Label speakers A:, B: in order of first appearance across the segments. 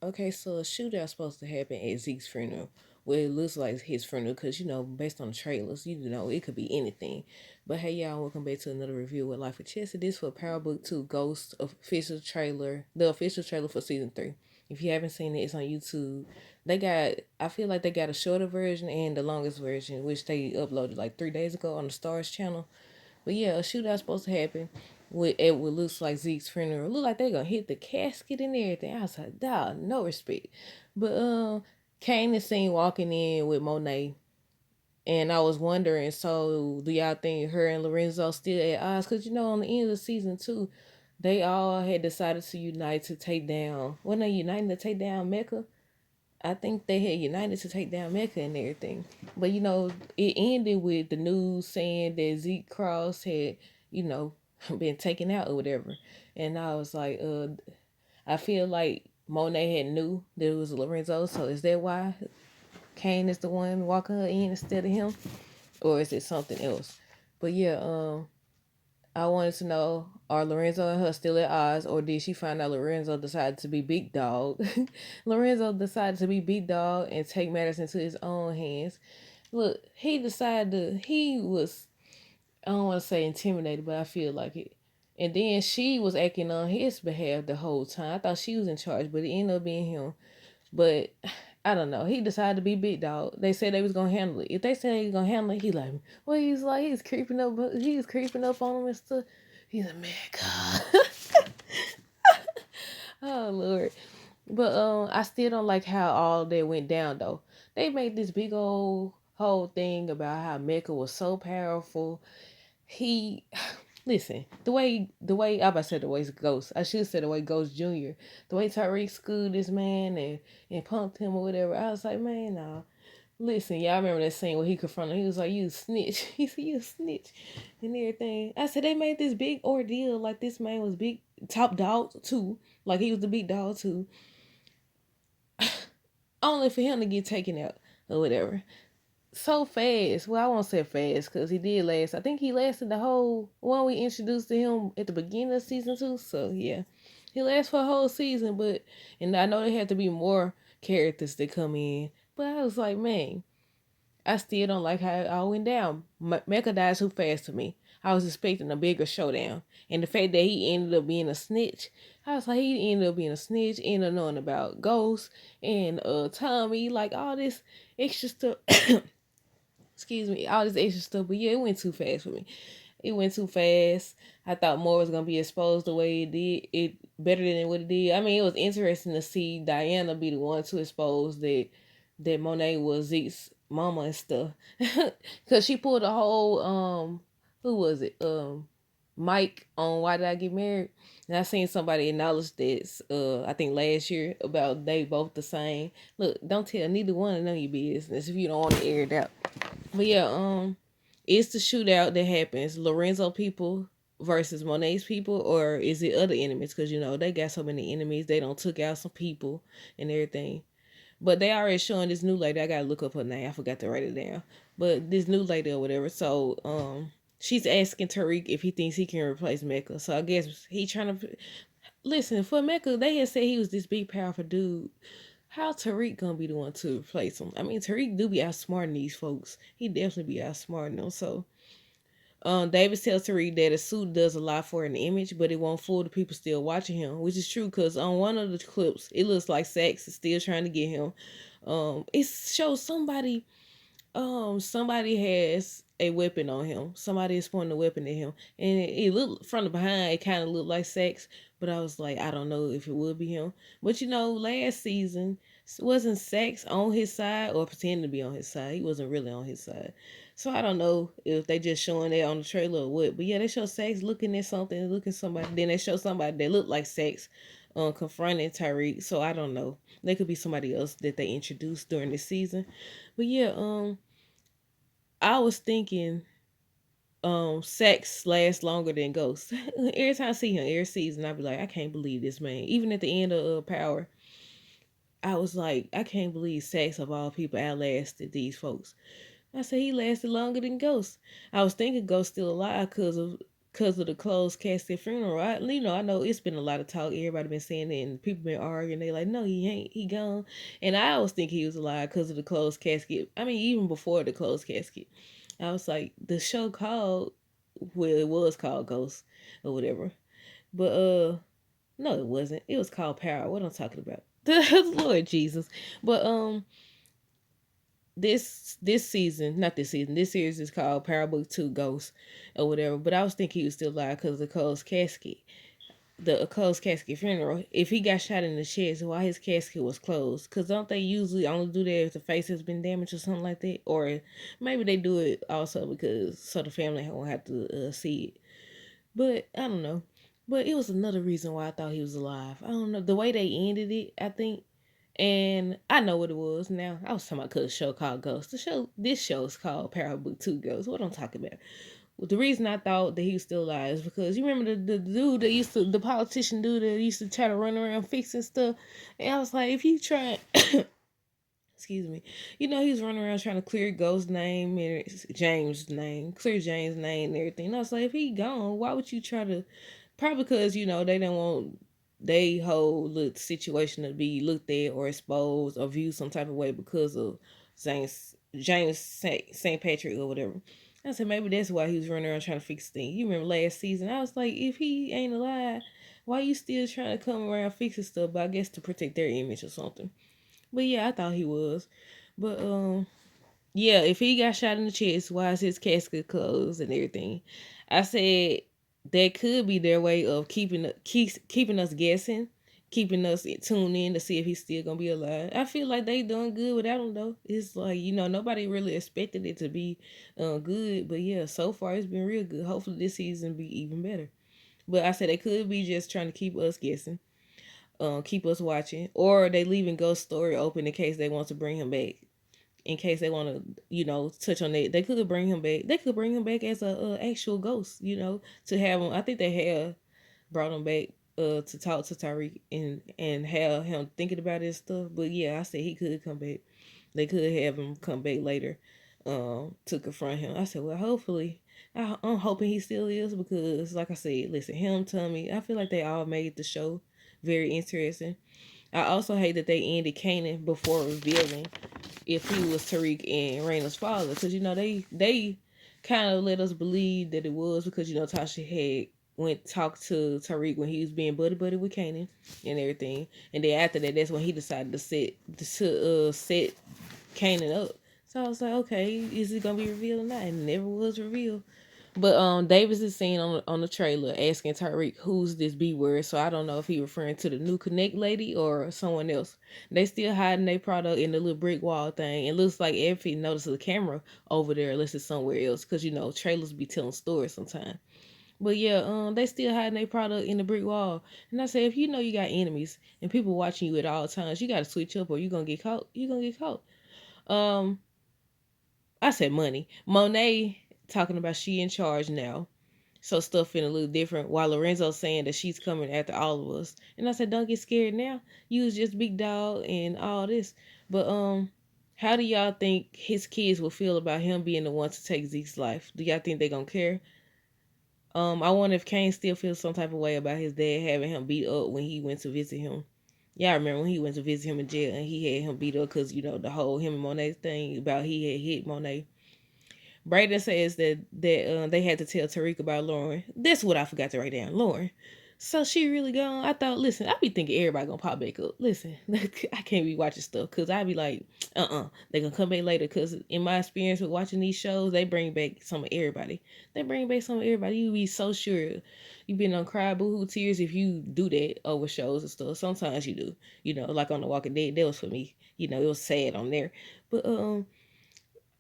A: Okay, so a shootout supposed to happen at Zeke's funeral. Well, it looks like his funeral because, based on the trailers, it could be anything. But hey, y'all, welcome back to another review with Life of Chess. This for Power Book 2 Ghost official trailer, the official trailer for season 3. If you haven't seen it, it's on YouTube. I feel like they got a shorter version and the longest version, which they uploaded like 3 days ago on the Stars channel. But yeah, a shootout supposed to happen with it what looks like Zeke's funeral. Look like they gonna hit the casket and everything. I was like, dog, no respect. But Kane is seen walking in with Monet. And I was wondering, so do y'all think her and Lorenzo still at odds? Cause on the end of season 2, they all had decided to unite to take down. Wasn't they uniting to take down Mecca? I think they had united to take down Mecca and everything. But it ended with the news saying that Zeke Cross had, you know, been taken out or whatever. And I was like, I feel like Monet had knew that it was Lorenzo, so is that why Kane is the one walking her in instead of him? Or is it something else? But yeah, I wanted to know, are Lorenzo and her still at odds, or did she find out Lorenzo decided to be big dog? Lorenzo decided to be big dog and take matters into his own hands. Look, he was, I don't want to say intimidated, but I feel like it. And then she was acting on his behalf the whole time. I thought she was in charge, but it ended up being him. But I don't know. He decided to be big dog. They said they was gonna handle it. If they said he was gonna handle it, he like, well, he's creeping up. He's creeping up on him and stuff. He's a man, God. Oh Lord. But I still don't like how all that went down though. They made this big old whole thing about how Mecca was so powerful. He listen, the way I about to say the way Ghost. I should say the way Ghost Jr. The way Tyreek schooled this man and punked him or whatever. I was like, man, nah. Listen, y'all remember that scene where he confronted him. He was like, you snitch. He said, you snitch and everything. I said they made this big ordeal like this man was big top dog too. Like he was the big dog too. Only for him to get taken out or whatever. So fast. Well, I won't say fast because he did last. I think he lasted the whole one we introduced to him at the beginning of season 2. So yeah, he lasted for a whole season. But and I know there had to be more characters that come in. But I was like, man, I still don't like how it all went down. Mecha died too fast to me. I was expecting a bigger showdown, and the fact that he ended up being a snitch, I was like, he ended up being a snitch, ended up knowing about Ghost and Tommy, like all this extra stuff. Excuse me, all this extra stuff. But yeah, it went too fast for me. It went too fast. I thought more was gonna be exposed the way it did. It better than what it did. I mean, it was interesting to see Diana be the one to expose that Monet was Zeke's mama and stuff. Cause she pulled a whole who was it? Mike on Why Did I Get Married? And I seen somebody acknowledge this I think last year about they both the same. Look, don't tell neither one of them your business if you don't want to air it out. But yeah, it's the shootout that happens. Lorenzo people versus Monet's people, or is it other enemies? Because they got so many enemies. They don't took out some people and everything. But they already showing this new lady. I gotta look up her name. I forgot to write it down. But this new lady or whatever. So she's asking Tariq if he thinks he can replace Mecca. So I guess he trying to listen for Mecca. They had said he was this big powerful dude. How Tariq gonna be the one to replace him? I mean, Tariq do be outsmarting these folks. He definitely be outsmarting them. So, Davis tells Tariq that a suit does a lot for an image, but it won't fool the people still watching him, which is true. Cause on one of the clips, it looks like Sax is still trying to get him. It shows somebody has a weapon on him. Somebody is pointing a weapon at him, and it looked from the behind. It kind of looked like Sax, but I was like, I don't know if it would be him. But last season wasn't Sax on his side or pretending to be on his side. He wasn't really on his side. So I don't know if they just showing that on the trailer or what. But yeah, they show Sax looking at something, looking at somebody. Then they show somebody that looked like Sax confronting Tyreek. So I don't know. They could be somebody else that they introduced during this season. But yeah, I was thinking sex lasts longer than Ghost. Every time I see him, every season, I be like, I can't believe this man. Even at the end of Power, I was like, I can't believe Sex of all people outlasted these folks. I said he lasted longer than Ghost. I was thinking Ghost still alive because of because of the closed casket funeral. I know it's been a lot of talk. Everybody been saying it, and people been arguing. They like, no, he ain't. He gone. And I always think he was alive because of the closed casket. I mean, even before the closed casket, I was like, the show called, well, it was called Ghost or whatever. But no, it wasn't. It was called Power. What I'm talking about? Lord Jesus. But this season, not this season, this series is called Power Book 2 Ghost or whatever. But I was thinking he was still alive because of the closed casket. The closed casket funeral. If he got shot in the chest, why his casket was closed? Because don't they usually only do that if the face has been damaged or something like that? Or maybe they do it also because so the family won't have to see it. But I don't know. But it was another reason why I thought he was alive. I don't know. The way they ended it, I think. And I know what it was now. I was talking about because a show called Ghost. This show is called Power Book 2 Ghost. What I'm talking about. Well, the reason I thought that he was still alive is because you remember the dude that the politician dude that used to try to run around fixing stuff. And I was like, if you try, excuse me, he was running around trying to clear Ghost's name and James' name, clear James' name and everything. And I was like, if he gone, why would you try to? Probably because they didn't want they whole little situation to be looked at or exposed or viewed some type of way because of James St. Patrick or whatever. I said maybe that's why he was running around trying to fix things. You remember last season? I was like, if he ain't alive, why you still trying to come around fixing stuff? But I guess to protect their image or something. But yeah, I thought he was. But yeah, if he got shot in the chest, why is his casket closed and everything? I said that could be their way of keeping us guessing, keeping us tuned in to see if he's still gonna be alive. I feel like they doing good without him though. It's like nobody really expected it to be good, but yeah, so far it's been real good. Hopefully this season be even better. But I said they could be just trying to keep us guessing, keep us watching, or they leaving Ghost Story open in case they want to bring him back, in case they want to, touch on that. They could bring him back. They could bring him back as a actual ghost, to have him. I think they have brought him back to talk to Tariq and have him thinking about his stuff. But yeah, I said he could come back. They could have him come back later to confront him. I said, well, hopefully. I'm hoping he still is because, like I said, listen, him, Tommy, I feel like they all made the show very interesting. I also hate that they ended Kanan before revealing if he was Tariq and Raina's father, because they kind of let us believe that it was because Tasha had went talked to Tariq when he was being buddy with Kanan and everything, and then after that, that's when he decided to set Kanan up. So I was like, okay, is it gonna be revealed or not? And it never was revealed. But Davis is seen on the trailer asking Tyreek who's this B word, so I don't know if he referring to the new Connect lady or someone else. They still hiding their product in the little brick wall thing. It looks like Effie noticed the camera over there unless it's somewhere else, because trailers be telling stories sometimes. But yeah, they still hiding their product in the brick wall. And I say, if you know you got enemies and people watching you at all times, you gotta switch up or you gonna get caught. You gonna get caught. Um, I said money. Monet talking about she in charge now. So stuff in a little different. While Lorenzo's saying that she's coming after all of us. And I said, don't get scared now. You was just big dog and all this. But how do y'all think his kids will feel about him being the one to take Zeke's life? Do y'all think they gonna care? I wonder if Kane still feels some type of way about his dad having him beat up when he went to visit him. Yeah, I remember when he went to visit him in jail and he had him beat up because the whole him and Monet thing about he had hit Monet. Brayden says that they had to tell Tariq about Lauren. That's what I forgot to write down. Lauren. So she really gone. I thought, listen, I be thinking everybody gonna pop back up. Listen, I can't be watching stuff because I be like, they gonna come back later. Because in my experience with watching these shows, they bring back some of everybody. They bring back some of everybody. You be so sure you been on cry boohoo tears if you do that over shows and stuff. Sometimes you do. Like on The Walking Dead, that was for me. It was sad on there, but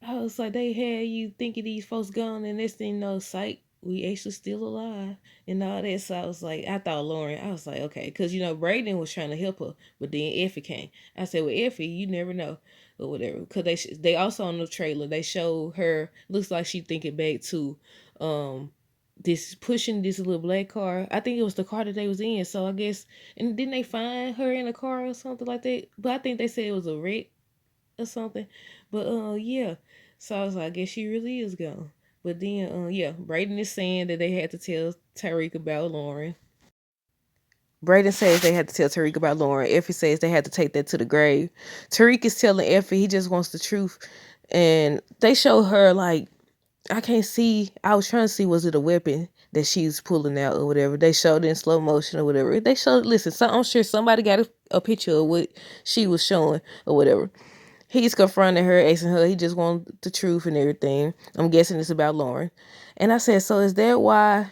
A: I was like, they had you thinking these folks gone, and this thing, no sight. We actually still alive and all that. So I was like, I thought Lauren, I was like, okay, because Brayden was trying to help her, but then Effie came. I said, well, Effie, you never know, or whatever. Because they also on the trailer they show her looks like she thinking back to, this pushing this little black car. I think it was the car that they was in. So I guess, and didn't they find her in a car or something like that? But I think they said it was a wreck or something. But yeah. So I was like, I guess she really is gone. But then, yeah, Brayden is saying that they had to tell Tariq about Lauren. Brayden says they had to tell Tariq about Lauren. Effie says they had to take that to the grave. Tariq is telling Effie he just wants the truth. And they show her, like, I can't see. I was trying to see, was it a weapon that she's pulling out or whatever. They showed it in slow motion or whatever. They showed, listen, I'm sure somebody got a picture of what she was showing or whatever. He's confronting her, asking her, he just wanted the truth and everything. I'm guessing it's about Lauren. And I said, so is that why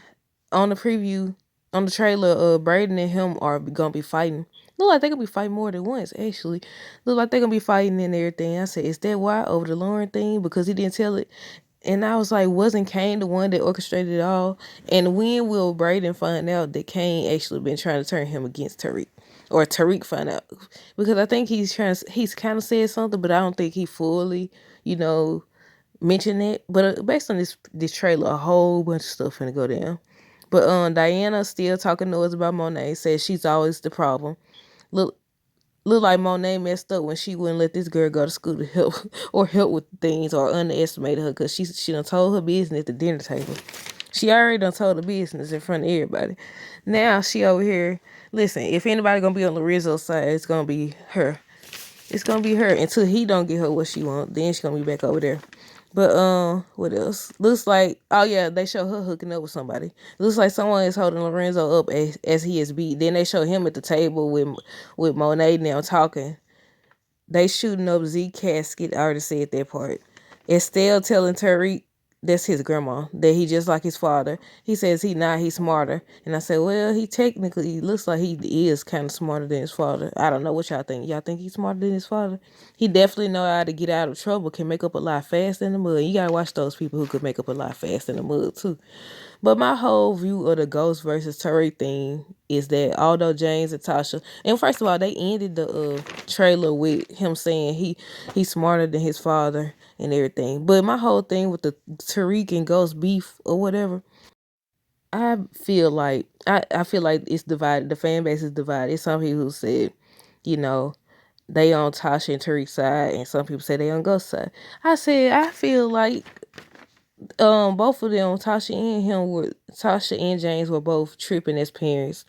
A: on the preview, on the trailer, Brayden and him are gonna be fighting? Look like they're gonna be fighting more than once, actually. Look like they're gonna be fighting and everything. I said, is that why over the Lauren thing? Because he didn't tell it. And I was like, wasn't Kane the one that orchestrated it all? And when will Brayden find out that Kane actually been trying to turn him against Tariq? Or Tariq find out? Because I think he's kind of said something, but I don't think he fully, you know, mentioned it. But based on this trailer, a whole bunch of stuff finna go down. But Diana still talking noise about Monet, says she's always the problem. Look, Look like Monet messed up when she wouldn't let this girl go to school to help or help with things or underestimated her because she done told her business at the dinner table. She already done told the business in front of everybody. Now she over here. Listen, if anybody gonna be on Lorenzo's side, it's gonna be her. It's gonna be her until he don't get her what she want. Then she gonna be back over there. But what else? Looks like, oh yeah, they show her hooking up with somebody. Looks like someone is holding Lorenzo up as he is beat. Then they show him at the table with Monet now talking. They shooting up Z casket. I already said that part. Estelle telling Tariq that's his grandma, that he just like his father. He says he's smarter. And I said, well, he technically looks like he is kind of smarter than his father. I don't know what y'all think. Y'all think he's smarter than his father? He definitely know how to get out of trouble, can make up a lot fast in the mud. You gotta watch those people who could make up a lot fast in the mud too. But my whole view of the Ghost versus Tariq thing is that although James and Tasha, and first of all, they ended the trailer with him saying he's smarter than his father and everything. But my whole thing with the Tariq and Ghost beef or whatever, I feel like it's divided. The fan base is divided. It's some people who said, you know, they on Tasha and Tariq's side, and some people say they on Ghost side. I said I feel like both of them, Tasha and James were both tripping as parents,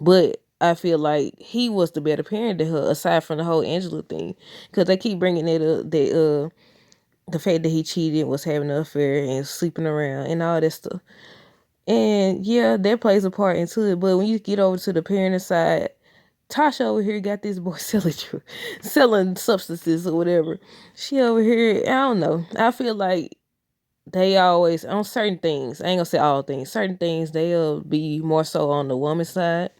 A: but I feel like he was the better parent than her, aside from the whole Angela thing, because they keep bringing it up that the fact that he cheated, was having an affair and sleeping around and all that stuff, and yeah, that plays a part into it. But when you get over to the parent side, Tasha over here got this boy selling substances or whatever. She over here, I don't know. I feel like they always on certain things. I ain't gonna say all things. Certain things they'll be more so on the woman's side,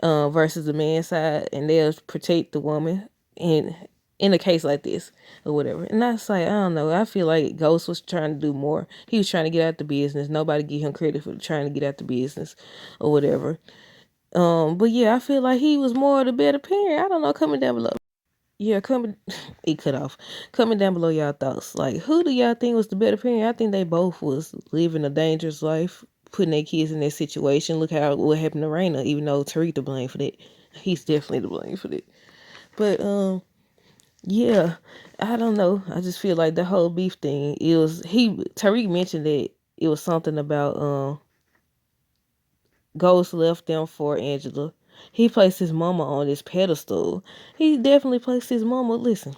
A: versus the man's side, and they'll protect the woman in a case like this or whatever. And that's like, I don't know. I feel like Ghost was trying to do more. He was trying to get out the business. Nobody give him credit for trying to get out the business or whatever. But yeah, I feel like he was more the better parent. I don't know. Comment down below. Yeah, it cut off. Comment down below y'all thoughts. Like, who do y'all think was the better parent? I think they both was living a dangerous life, putting their kids in that situation. Look what happened to Raina, even though Tariq to blame for that. He's definitely to blame for that. But yeah, I don't know. I just feel like the whole beef thing, Tariq mentioned that it was something about Ghost left them for Angela. He placed his mama on this pedestal. He definitely placed his mama. Listen,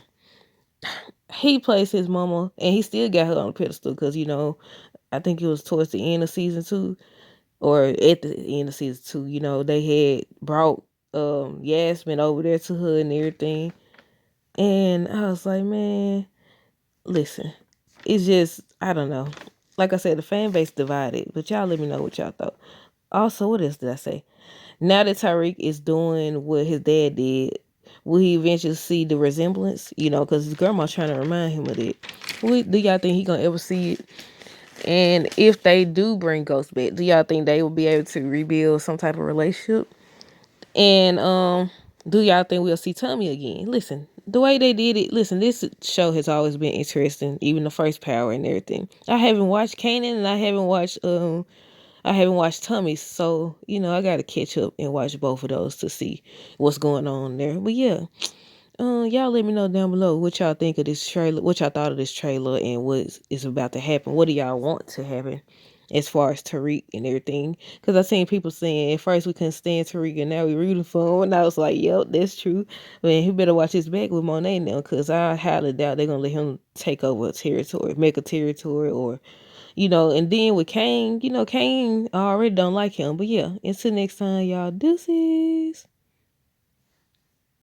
A: he placed his mama, and he still got her on the pedestal because I think it was towards the end of season 2, or at the end of season 2. They had brought Yasmin over there to her and everything, and I was like, man, listen, it's just, I don't know. Like I said, the fan base divided, but y'all let me know what y'all thought. Also, what else did I say? Now that Tariq is doing what his dad did, will he eventually see the resemblance? Because his grandma's trying to remind him of it. Do y'all think he gonna ever see it? And if they do bring Ghost back, do y'all think they will be able to rebuild some type of relationship? And do y'all think we'll see Tommy again? Listen, the way they did it. Listen, this show has always been interesting, even the first Power and everything. I haven't watched Kanan, and I haven't watched Tommy, so I gotta catch up and watch both of those to see what's going on there. But yeah, y'all let me know down below what y'all think of this trailer, what y'all thought of this trailer, and what is about to happen. What do y'all want to happen as far as Tariq and everything? Because I seen people saying at first we couldn't stand Tariq, and now we rooting for him. And I was like, yep, that's true. Man, he better watch his back with Monet now, because I highly doubt they're gonna let him take over a territory, make a territory, or And then with Kane, Kane, I already don't like him. But yeah, until next time, y'all, deuces.